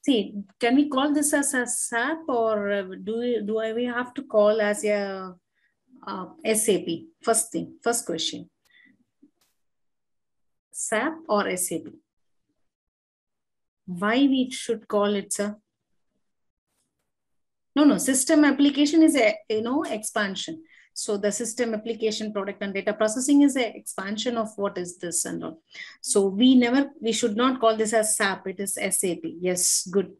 See, can we call this as a SAP or we have to call as a SAP? First thing, first question. SAP or SAP? Why we should call it a? No, system application is a, expansion. So the system application product and data processing is an expansion of what is this and all. So we should not call this as SAP, it is SAP. Yes, good.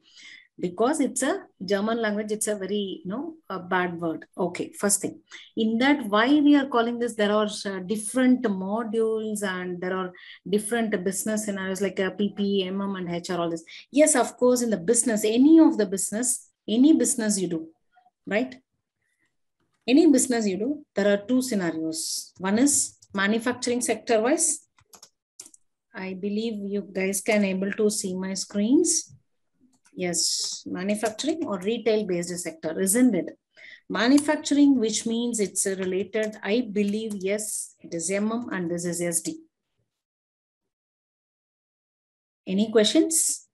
Because it's a German language, it's a very, a bad word. Okay, first thing. In that, why we are calling this, there are different modules and there are different business scenarios like PP, MM and HR, all this. Yes, of course, in the business, any business you do, right? Any business you do, there are two scenarios. One is manufacturing sector wise. I believe you guys can able to see my screens. Yes, manufacturing or retail based sector, isn't it? Manufacturing, which means it's related, I believe, yes, it is MM and this is SD. Any questions?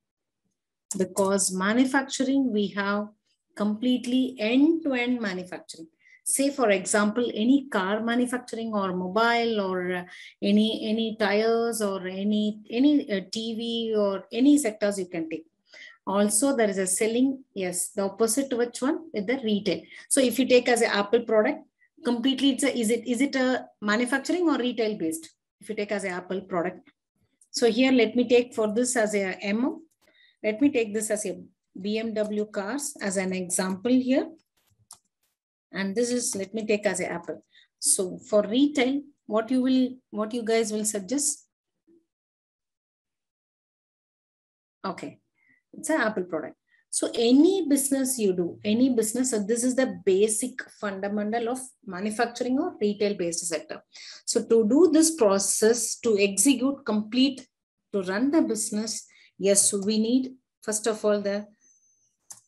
Because manufacturing, we have completely end-to-end manufacturing. Say, for example, any car manufacturing or mobile or any tires or any TV or any sectors you can take. Also, there is a selling, yes, the opposite to which one? With the retail. So if you take as an Apple product, completely, is it a manufacturing or retail based? If you take as an Apple product. So here, let me take for this as a M. Let me take this as a BMW cars as an example here. And this is, let me take as an Apple. So for retail, what you guys will suggest? Okay. It's an Apple product. So any business you do, any business, so this is the basic fundamental of manufacturing or retail based sector. So to do this process, to execute, complete, to run the business, yes, so we need, first of all, the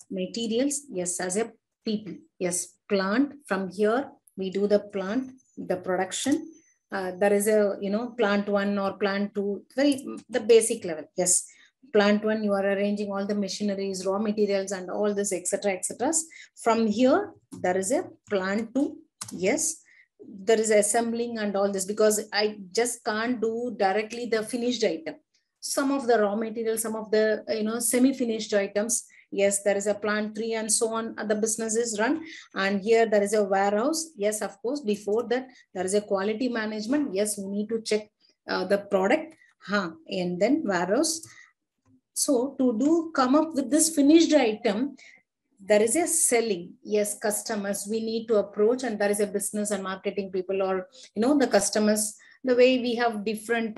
materials, yes, as a people, yes, plant. From here, we do the plant, the production. There is a, plant 1 or plant 2, the basic level, yes. Plant 1, you are arranging all the machineries, raw materials and all this, etc., etc. From here, there is a plant 2. Yes, there is assembling and all this, because I just can't do directly the finished item. Some of the raw materials, some of the, semi-finished items. Yes, there is a plant 3 and so on. The business is run. And here there is a warehouse. Yes, of course, before that, there is a quality management. Yes, we need to check the product. And then warehouse. So to come up with this finished item, there is a selling. Yes, customers we need to approach, and there is a business and marketing people, or, the customers, the way we have different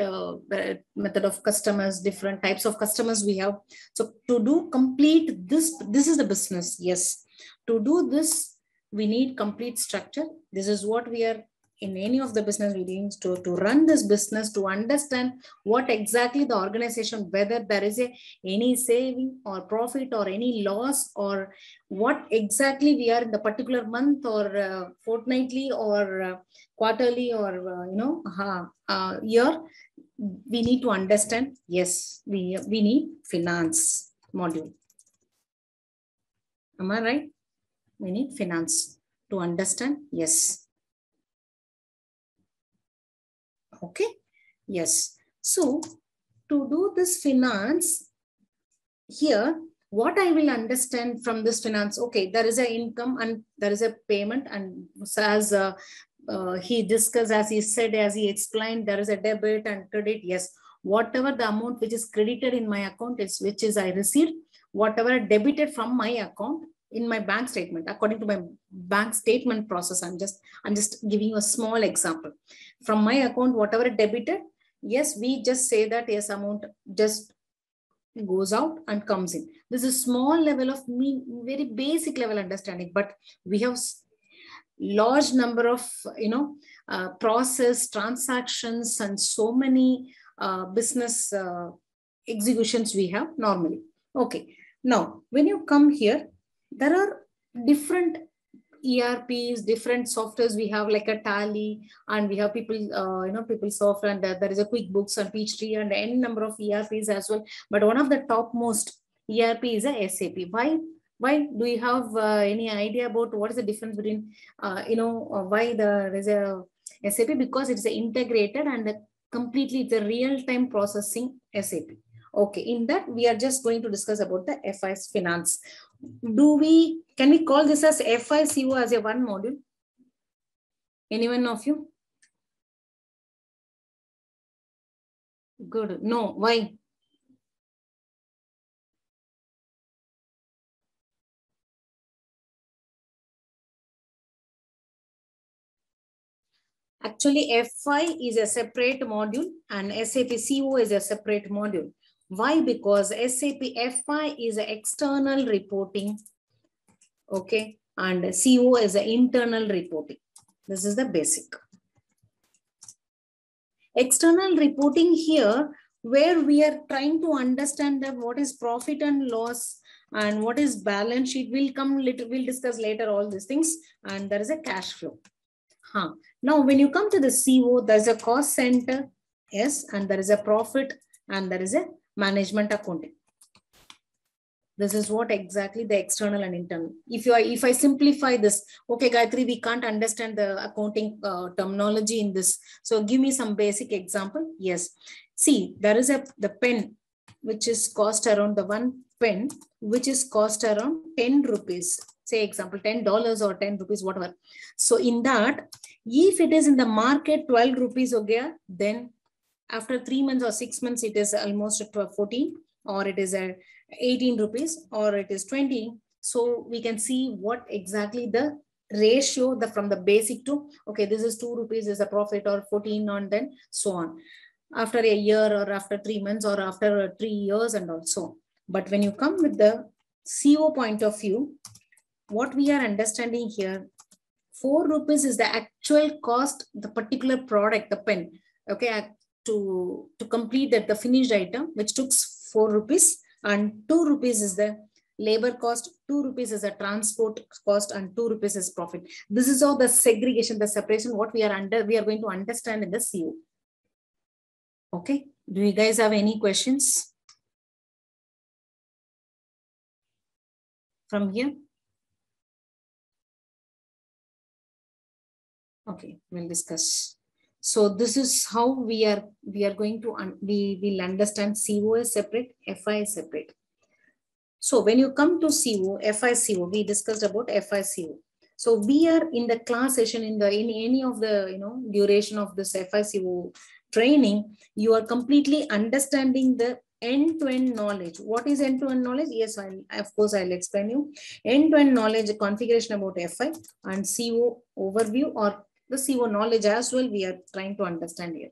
method of customers, different types of customers we have. So to do complete this is the business. Yes, to do this, we need complete structure. This is what we are in any of the business meetings to run this business, to understand what exactly the organization, whether there is any saving or profit or any loss, or what exactly we are in the particular month or fortnightly or quarterly or year. We need to understand. Yes, we need finance module. Am I right? We need finance to understand. Yes. Okay. Yes. So to do this finance here, what I will understand from this finance, okay, there is an income and there is a payment, and as he discussed, as he said, as he explained, there is a debit and credit. Yes, whatever the amount which is credited in my account is which is I received, whatever debited from my account in my bank statement, according to my bank statement process. I'm just giving you a small example. From my account, whatever debited, yes, we just say that yes, amount just goes out and comes in. This is small level of very basic level understanding, but we have large number of process transactions and so many business executions we have normally. Okay, now when you come here, there are different ERPs, different softwares we have, like a Tally, and we have PeopleSoft, and there is a QuickBooks and Peachtree and any number of ERPs as well. But one of the topmost ERP is a SAP. Why do you have any idea about what is the difference between, why there is a SAP? Because it's integrated and completely it's a real-time processing SAP. Okay, in that we are just going to discuss about the FI's finance. Can we call this as FICO as a one module? Anyone of you? Good. No, why? Actually, FI is a separate module and SAP CO is a separate module. Why? Because SAP FI is an external reporting, okay, and CO is an internal reporting. This is the basic. External reporting here, where we are trying to understand that what is profit and loss and what is balance sheet. We'll discuss later all these things, and there is a cash flow. Now, when you come to the CO, there's a cost center, yes, and there is a profit, and there is a management accounting. This is what exactly the external and internal. If I simplify this, okay, Gayatri, we can't understand the accounting terminology in this. So give me some basic example. Yes. See, there is the pen, which is cost around the one pen, which is cost around 10 rupees. Say example, $10 or 10 rupees, whatever. So in that, if it is in the market 12 rupees, okay, then after 3 months or 6 months, it is almost 14, or it is a 18 rupees, or it is 20. So we can see what exactly the ratio from the basic to, okay, this is 2 rupees is a profit, or 14, and then so on. After a year, or after 3 months, or after 3 years, and also. But when you come with the CO point of view, what we are understanding here, 4 rupees is the actual cost, the particular product, the pen, okay, to complete that, the finished item, which took 4 rupees, and 2 rupees is the labor cost, 2 rupees is a transport cost, and 2 rupees is profit. This is all the segregation, the separation, what we are going to understand in the CO. Okay, do you guys have any questions from here? Okay, we'll discuss. So this is how we are going to, we will understand CO is separate, FI is separate. So when you come to CO, FICO, we discussed about FICO. So we are in the class session, in any of the duration of this FICO training, you are completely understanding the end-to-end knowledge. What is end-to-end knowledge? Yes, of course I'll explain you. End-to-end knowledge, configuration about FI and CO overview, or the CO knowledge as well, we are trying to understand here.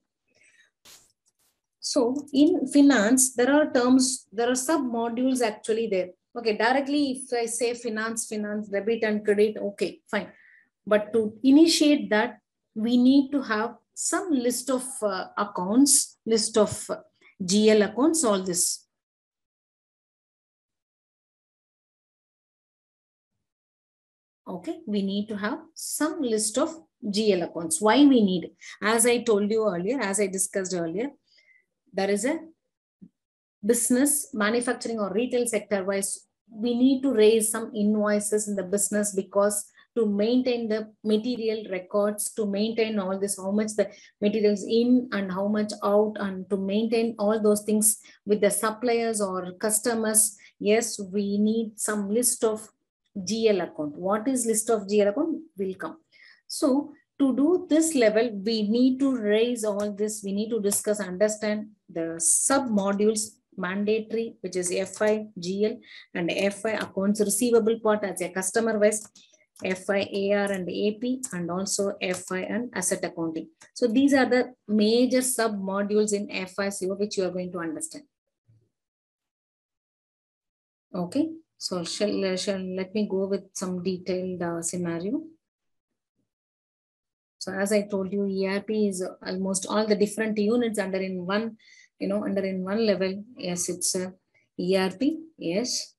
So in finance, there are terms, there are sub-modules actually there. Okay, directly if I say finance, debit and credit, okay, fine. But to initiate that, we need to have some list of accounts, list of GL accounts, all this. Okay, we need to have some list of GL accounts. Why we need? As I told you earlier, as I discussed earlier, there is a business, manufacturing or retail sector wise, we need to raise some invoices in the business, because to maintain the material records, to maintain all this, how much the materials in and how much out, and to maintain all those things with the suppliers or customers. Yes, we need some list of GL account. What is list of GL account will come. So to do this level, we need to raise all this. We need to discuss, understand the sub modules mandatory, which is FI, GL, and FI accounts receivable part as a customer wise, FI, AR and AP, and also FI and asset accounting. So these are the major sub modules in FICO, which you are going to understand. Okay, so let me go with some detailed scenario. So as I told you, ERP is almost all the different units under in one level. Yes, it's a ERP. Yes.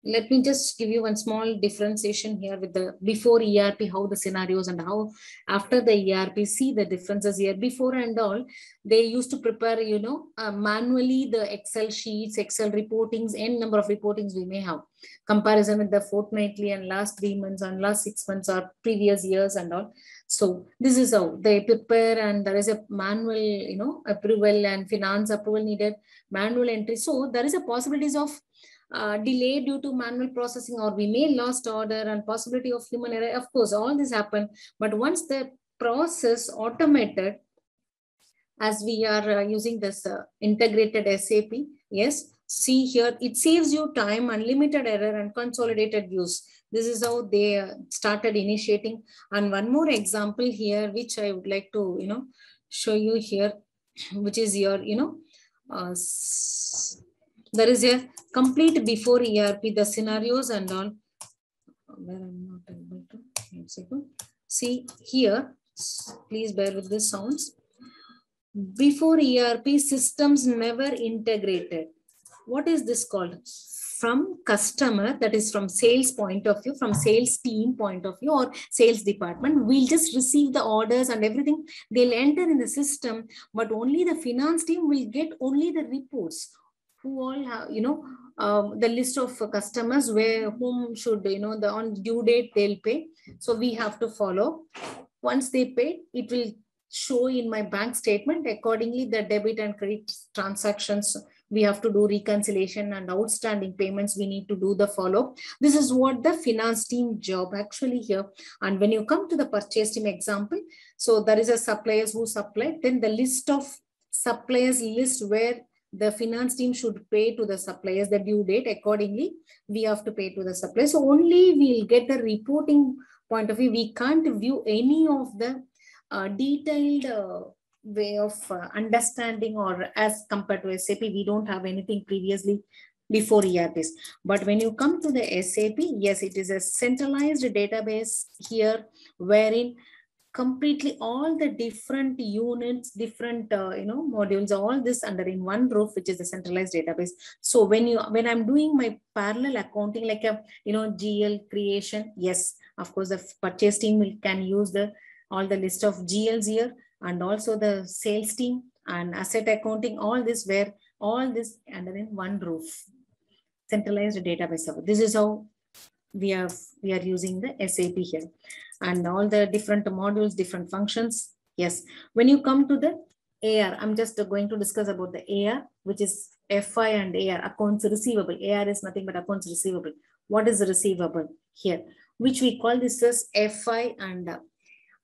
let me just give you one small differentiation here with the before ERP, how the scenarios and how after the ERP, see the differences here. Before and all, they used to prepare, manually the Excel sheets, Excel reportings, n number of reportings we may have. Comparison with the fortnightly and last 3 months and last 6 months or previous years and all. So this is how they prepare, and there is a manual, approval and finance approval needed, manual entry. So there is a possibilities of delay due to manual processing, or we may lost order and possibility of human error. Of course, all this happen. But once the process automated, as we are using this integrated SAP, yes, see here, it saves you time, unlimited error and consolidated views. This is how they started initiating. And one more example here, which I would like to, show you here, which is your, there is a complete before ERP, the scenarios and all, where I'm not able to see here. Please bear with the sounds. Before ERP, systems never integrated. What is this called? From customer, that is from sales point of view, from sales team point of view or sales department, we'll just receive the orders and everything. They'll enter in the system, but only the finance team will get only the reports. Who all have, the list of customers where whom should, the on due date they'll pay. So we have to follow. Once they pay, it will show in my bank statement. Accordingly, the debit and credit transactions, we have to do reconciliation, and outstanding payments, we need to do the follow. This is what the finance team job actually here. And when you come to the purchase team example, so there is a suppliers who supply, then the list of suppliers list where the finance team should pay to the suppliers, the due date. Accordingly, we have to pay to the suppliers. So only we'll get the reporting point of view. We can't view any of the detailed way of understanding, or as compared to SAP, we don't have anything previously before ERPs. But when you come to the SAP, yes, it is a centralized database here, wherein completely all the different units, different modules, all this under in one roof, which is a centralized database. So when I'm doing my parallel accounting, like a GL creation, yes, of course the purchase team can use all the list of GLs here, and also the sales team and asset accounting, all this, where all this under in one roof, centralized database. This is how we are using the SAP here, and all the different modules, different functions. Yes, when you come to the AR, I'm just going to discuss about the AR, which is FI and AR, accounts receivable. AR is nothing but accounts receivable. What is receivable here, which we call this as FI, and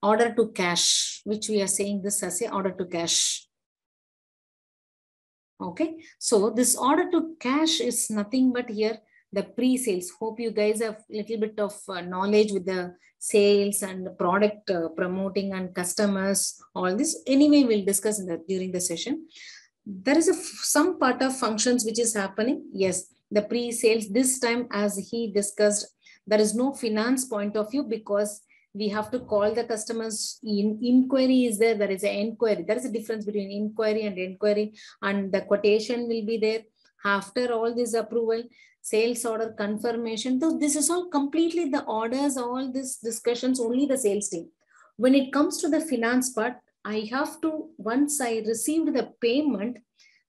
order to cash, which we are saying this as a order to cash. Okay, so this order to cash is nothing but here the pre-sales. Hope you guys have a little bit of knowledge with the sales and the product promoting and customers, all this. Anyway, we'll discuss during the session. There is some part of functions which is happening. Yes, the pre-sales this time, as he discussed, there is no finance point of view, because we have to call the customers. Inquiry is there is an inquiry. There is a difference between inquiry and inquiry, and the quotation will be there. After all this approval, sales order confirmation. So this is all completely the orders, all these discussions, only the sales team. When it comes to the finance part, I have to, once I received the payment,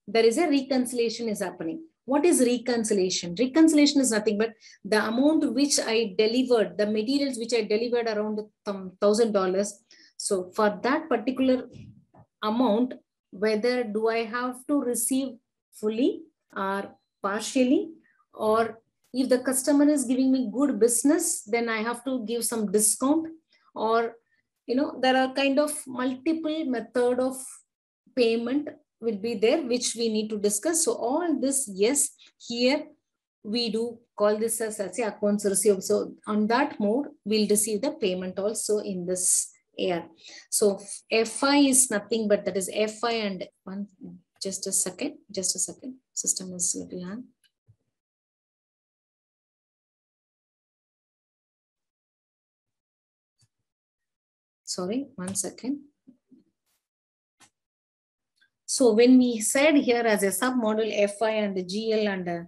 there is a reconciliation is happening. What is reconciliation? Reconciliation is nothing but the amount which I delivered, the materials which I delivered around $1,000. So for that particular amount, whether do I have to receive fully or partially, or if the customer is giving me good business, then I have to give some discount, or there are kind of multiple method of payment will be there, which we need to discuss. So all this, yes, here we do call this as accounts receivable. So on that mode, we'll receive the payment also in this AR. So FI is nothing but that is FI and one. Just a second. System is a little hang. Sorry, 1 second. So when we said here as a submodule FI and GL and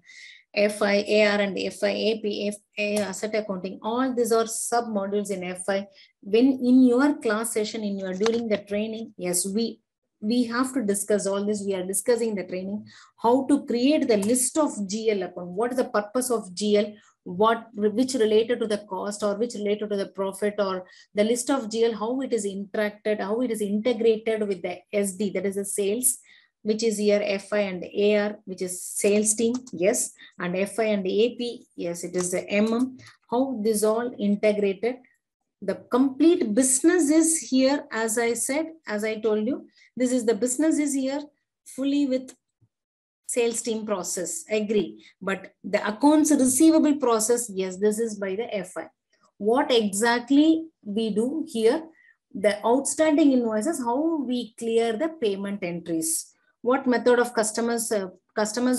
FI, AR and FI, AP, FA, asset accounting, all these are sub modules in FI. When in your class session, during the training, yes, we have to discuss all this. We are discussing the training, how to create the list of GL account. What is the purpose of GL? Which related to the cost or which related to the profit, or the list of GL, how it is interacted, how it is integrated with the SD, that is the sales, which is here FI and AR, which is sales team, yes, and FI and AP, yes, it is the MM. How this all integrated. The complete business is here, as I said, as I told you, this is the business is here fully with sales team process, agree. But the accounts receivable process, yes, this is by the FI. What exactly we do here, the outstanding invoices, how we clear the payment entries, what method of customers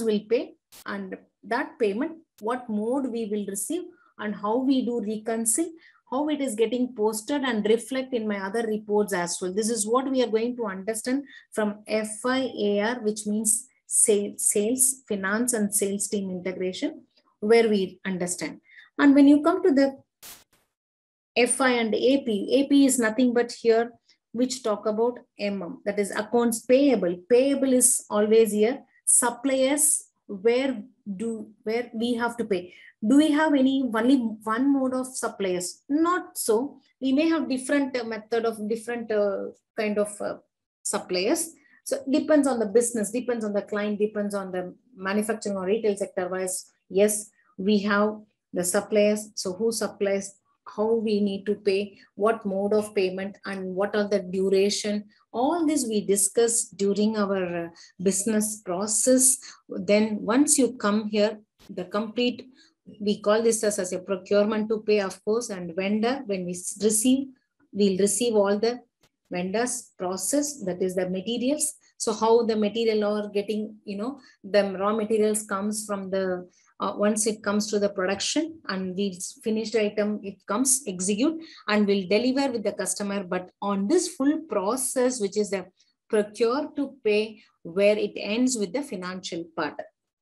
will pay, and that payment, what mode we will receive, and how we do reconcile, how it is getting posted and reflect in my other reports as well. This is what we are going to understand from FIAR, which means sales, finance and sales team integration, where we understand. And when you come to the FI and AP is nothing but here, which talk about MM, that is accounts payable. Payable is always here. Suppliers, where we have to pay. Do we have only one mode of suppliers? Not so. We may have different method of different kind of suppliers. So it depends on the business, depends on the client, depends on the manufacturing or retail sector wise. Yes, we have the suppliers. So who supplies, how we need to pay, what mode of payment, and what are the duration. All this we discuss during our business process. Then once you come here, the complete, we call this as a procurement to pay, of course, and vendor, when we receive, we'll receive all the vendors process, that is the materials. So how the material are getting, the raw materials comes from the, once it comes to the production and we finished item, it comes execute and will deliver with the customer. But on this full process, which is the procure to pay, where it ends with the financial part,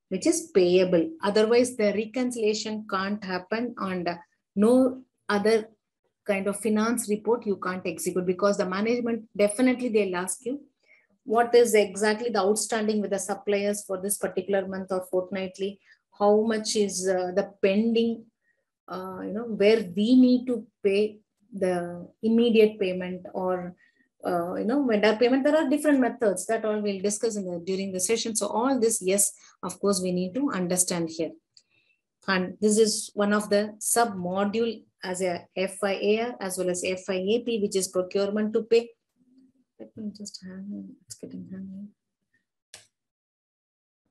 which is payable. Otherwise, the reconciliation can't happen, and no other kind of finance report you can't execute, because the management definitely they'll ask you what is exactly the outstanding with the suppliers for this particular month or fortnightly, how much is the pending, where we need to pay the immediate payment or vendor payment. There are different methods that all we'll discuss during the session. So all this, yes, of course, we need to understand here. And this is one of the sub module as a FIAR as well as FIAP, which is procurement to pay. Let me just hang, it's getting hanging.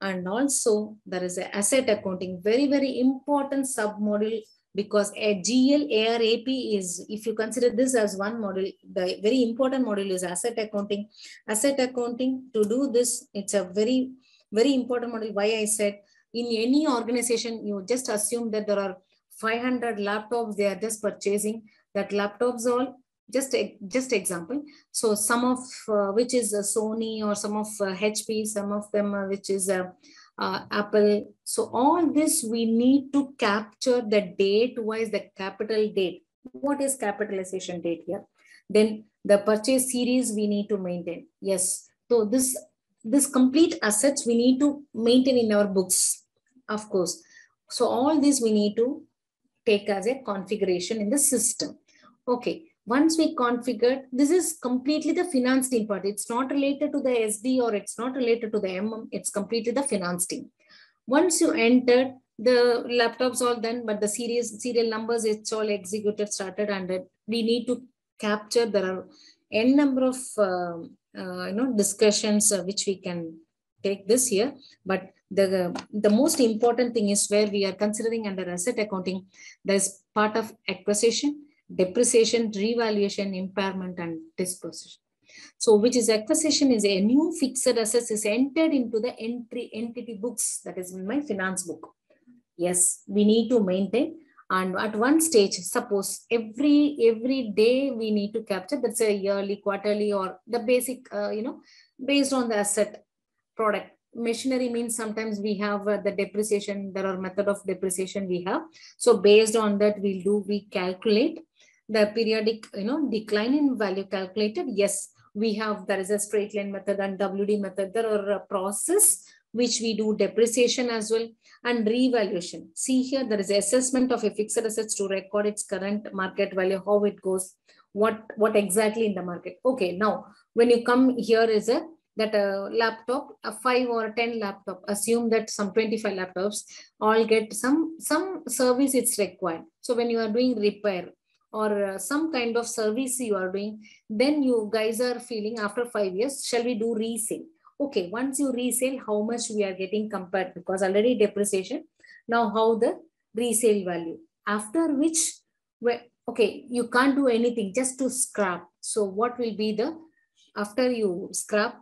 And also there is a asset accounting, very, very important sub module, because a GL, AR, AP is, if you consider this as one module, the very important module is asset accounting. Asset accounting, to do this, it's a very, very important module. Why I said, in any organization, you just assume that there are 500 laptops they are just purchasing. That laptops all, just example. So some of which is Sony, or some of HP, some of them which is Apple. So all this we need to capture the date wise, the capital date. What is capitalization date here? Then the purchase series we need to maintain. Yes. So this complete assets we need to maintain in our books, of course. So all this we need to take as a configuration in the system. Okay. Once we configured, this is completely the finance team part. It's not related to the SD or it's not related to the MM. It's completely the finance team. Once you entered, the laptops all done, but the serial numbers, it's all executed, started, and we need to capture. There are n number of discussions which we can take this here, but the most important thing is where we are considering under asset accounting. There's part of acquisition, depreciation, revaluation, impairment, and disposition. So which is acquisition is a new fixed assets is entered into the entity books, that is in my finance book. Yes, we need to maintain. And at one stage, suppose every day we need to capture, that's a yearly, quarterly, or the basic, based on the asset product. machinery means sometimes we have the depreciation, there are method of depreciation we have. So based on that, we calculate the periodic, decline in value calculated. Yes, we have, there is a straight line method and WD method. There are a process which we do depreciation as well, and revaluation. See here, there is assessment of a fixed assets to record its current market value, how it goes, what exactly in the market. Okay, now when you come here is a that a laptop, a 5 or 10 laptop, assume that some 25 laptops all get some service it's required. So when you are doing repair or some kind of service you are doing, then you guys are feeling after 5 years, shall we do resale? Okay, once you resale, how much we are getting compared, because already depreciation. Now how the resale value, after which, okay, you can't do anything just to scrap. So what will be the, after you scrap,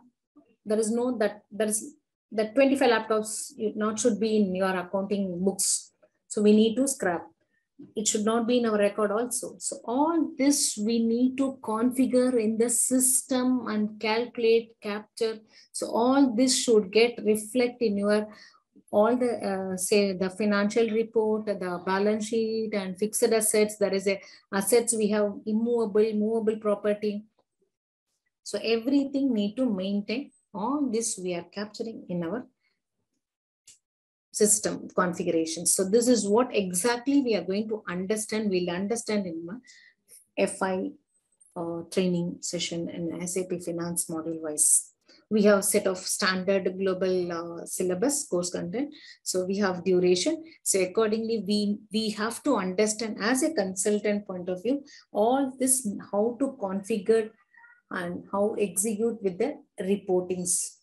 there is no there is that 25 laptops not should be in your accounting books. So we need to scrap. It should not be in our record also. So all this we need to configure in the system and calculate, capture. So all this should get reflect in your all the say the financial report, the balance sheet and fixed assets. There is a assets, we have immovable, movable property. So everything need to maintain. All this we are capturing in our system configuration. So this is what exactly we are going to understand. We'll understand in my FI training session in SAP Finance module wise. We have set of standard global syllabus course content. So we have duration. So accordingly, we have to understand as a consultant point of view, all this, how to configure and how execute with the reportings.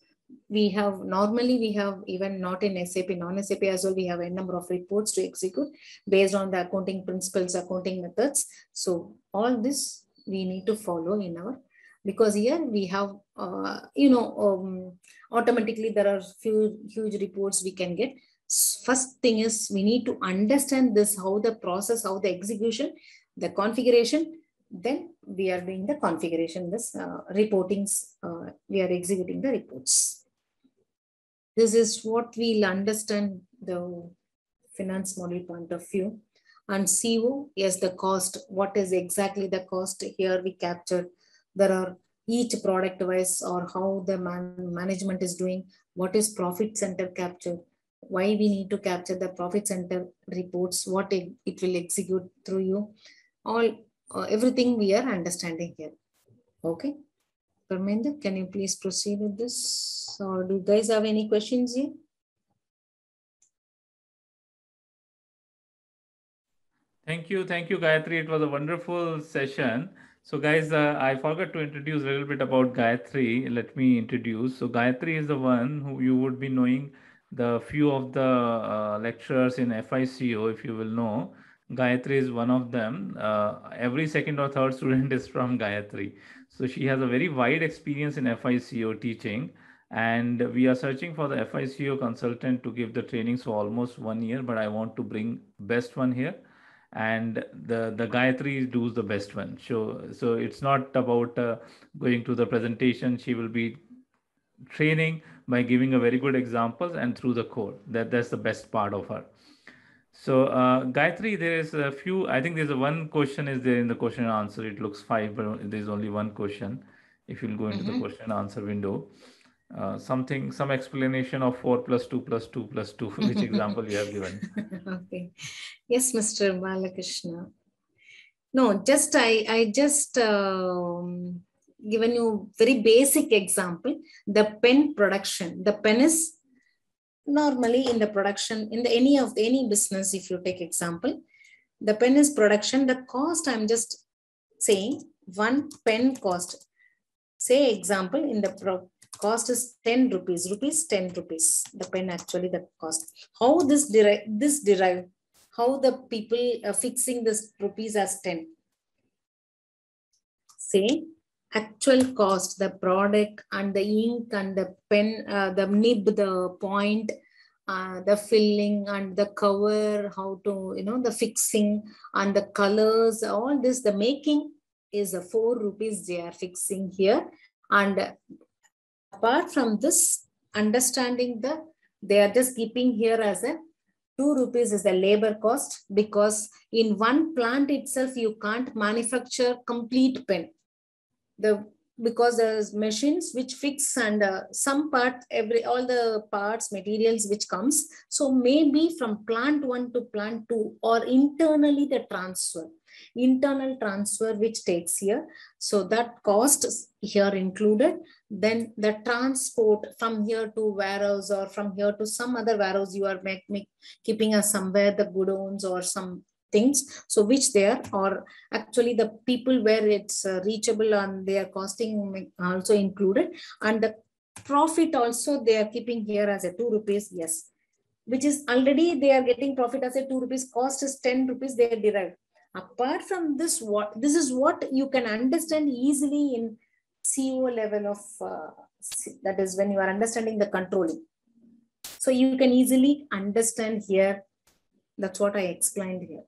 We have normally, we have even not in SAP, non-SAP as well, we have a number of reports to execute based on the accounting principles, accounting methods. So all this we need to follow in our, because here we have, automatically there are huge reports we can get. First thing is we need to understand this, how the process, how the execution, the configuration, then we are doing the configuration, this reportings, we are executing the reports. This is what we'll understand the finance model point of view. And CO, yes, the cost, what is exactly the cost here we captured. There are each product wise or how the management is doing, what is profit center captured, why we need to capture the profit center reports, what it will execute through you, all everything we are understanding here. Okay, Parminder, can you please proceed with this, or do you guys have any questions here? Thank you, Gayatri. It was a wonderful session. So guys, I forgot to introduce a little bit about Gayatri. Let me introduce. So Gayatri is the one who you would be knowing the few of the lecturers in FICO, if you will know. Gayatri is one of them. Every second or third student is from Gayatri. So she has a very wide experience in FICO teaching. And we are searching for the FICO consultant to give the trainings for almost 1 year, but I want to bring best one here. And the Gayatri does the best one. So it's not about going to the presentation. She will be training by giving a very good examples and through the code. That's the best part of her. So Gayatri, there is a few, I think there's a one question is there in the question and answer. It looks 5, but there's only one question. If you'll go into the question and answer window, some explanation of 4 plus 2 plus 2 plus 2, which example you have given. Okay. Yes, Mr. Balakrishna. No, just I just given you very basic example. The pen production. The pen is normally in the production in the any business. If you take example, the pen is production. The cost, I'm just saying one pen cost. Say example in the cost is 10 rupees, 10 rupees. The pen actually the cost. How this derive? How the people are fixing this rupees as 10? Say actual cost, the product and the ink and the pen, the nib, the point, the filling and the cover, how to, the fixing and the colors, all this, the making is a 4 rupees they are fixing here. And apart from this, understanding they are just keeping here as a 2 rupees is the labor cost, because in one plant itself, you can't manufacture complete pen. Because there's machines which fix and some part, all the parts, materials which comes. So maybe from plant 1 to plant 2, or internally the internal transfer which takes here. So that cost is here included. Then the transport from here to warehouse, or from here to some other warehouse, you are keeping us somewhere the godowns or some things, so which there, or actually the people where it's reachable and their costing also included, and the profit also they are keeping here as a 2 rupees, yes, which is already they are getting profit as a 2 rupees, cost is 10 rupees they derive. Apart from this, this is what you can understand easily in CO level of that is when you are understanding the controlling. So you can easily understand here. That's what I explained here.